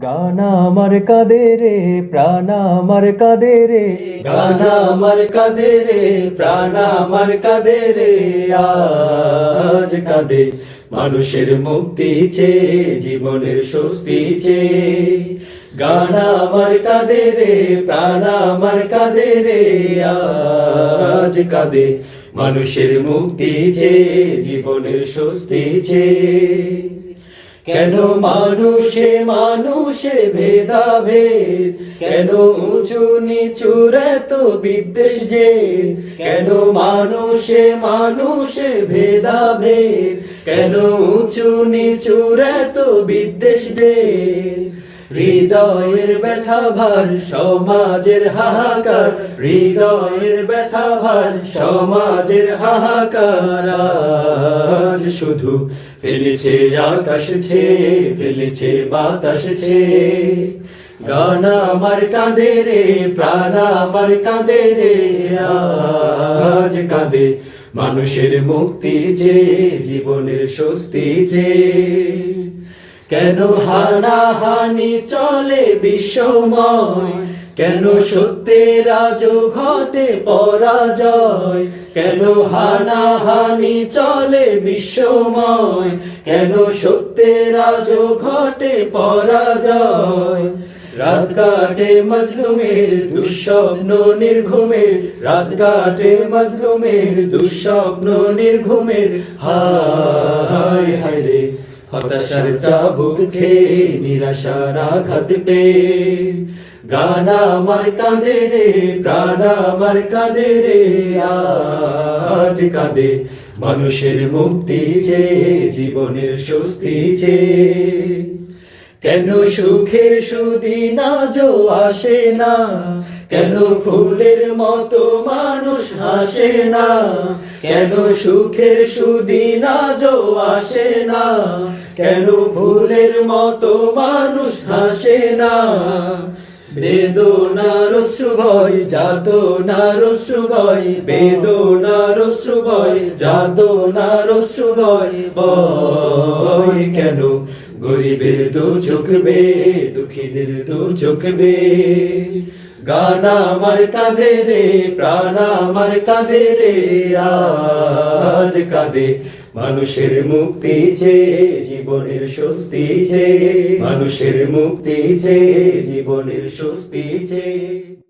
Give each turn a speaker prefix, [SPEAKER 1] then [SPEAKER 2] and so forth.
[SPEAKER 1] গান আমার কাঁদে রে, প্রাণ আমার কাঁদে রে,
[SPEAKER 2] গান আমার কাঁদে রে, প্রাণ আমার কাঁদে রে, আজ কাঁদে মানুষের মুক্তি চেয়ে, জীবনের স্বস্তি চেয়ে। গান আমার কাঁদে রে, প্রাণ আমার কাঁদে রে, আজ কাঁদে মানুষের মুক্তি চেয়ে, জীবনের স্বস্তি চেয়ে। কেন মানুষে মানুষে ভেদাভেদ, কেন উঁচু নিচুর এত বিদ্বেষ যে, কেন মানুষে মানুষে ভেদাভেদ, কেন উঁচু নিচুর এত বিদ্বেষ যে। হৃদয়ের ব্যথা ভার সমাজের হাহাকার, হৃদয়ের ব্যথা ভার সমাজের হাহাকার, আজ শুধু ফেলেছে আকাশ ছেয়ে, ফেলেছে বাতাস ছেয়ে। গান আমার কাঁদে রে, প্রাণ আমার কাঁদে রে, আজ কাঁদে মানুষের মুক্তি চেয়ে, জীবনের স্বস্তি চেয়ে। কেন হানাহানি চলে বিশ্বময়, কেন সত্যের আজ ঘটে পরাজয়। কেন হানাহানি চলে বিশ্বময়, কেন সত্যের আজ ঘটে পরাজয়। রাত কাটে মজলুমের দুঃস্বপ্ন নির্ঘুমের, রাত কাটে মজলুমের দুঃস্বপ্ন নির্ঘুমের, হায় হায় রে হতাশার চাবুক খেয়ে, নিরাশার আঘাত পেয়ে। গান আমার কাঁদে রে, প্রাণ আমার কাঁদে রে, আজ কাঁদে মানুষের মুক্তি চেয়ে, জীবনের স্বস্তি চেয়ে। কেন সুখের সুদিন আজও আসে না, কেন ফুলের মতো মানুষ হাসে না, কেন সুখের সুদিন আজও আসে না, কেন ফুলের মতো মানুষ হাসে না। বেদনার অশ্রু ভয়, যাতনার অশ্রু ভয়, বেদনার অশ্রু ভয়, যাতনার অশ্রু ভয়, ভয় কেন গরিবের দু চোখ বে, দুঃখীদের দু চোখ বে। গান আমার কাঁদে রে, প্রাণ আমার কাঁদে রে, আজ কাঁদে মানুষের মুক্তি চেয়ে, জীবনের স্বস্তি চেয়ে, মানুষের মুক্তি চেয়ে, জীবনের স্বস্তি চেয়ে।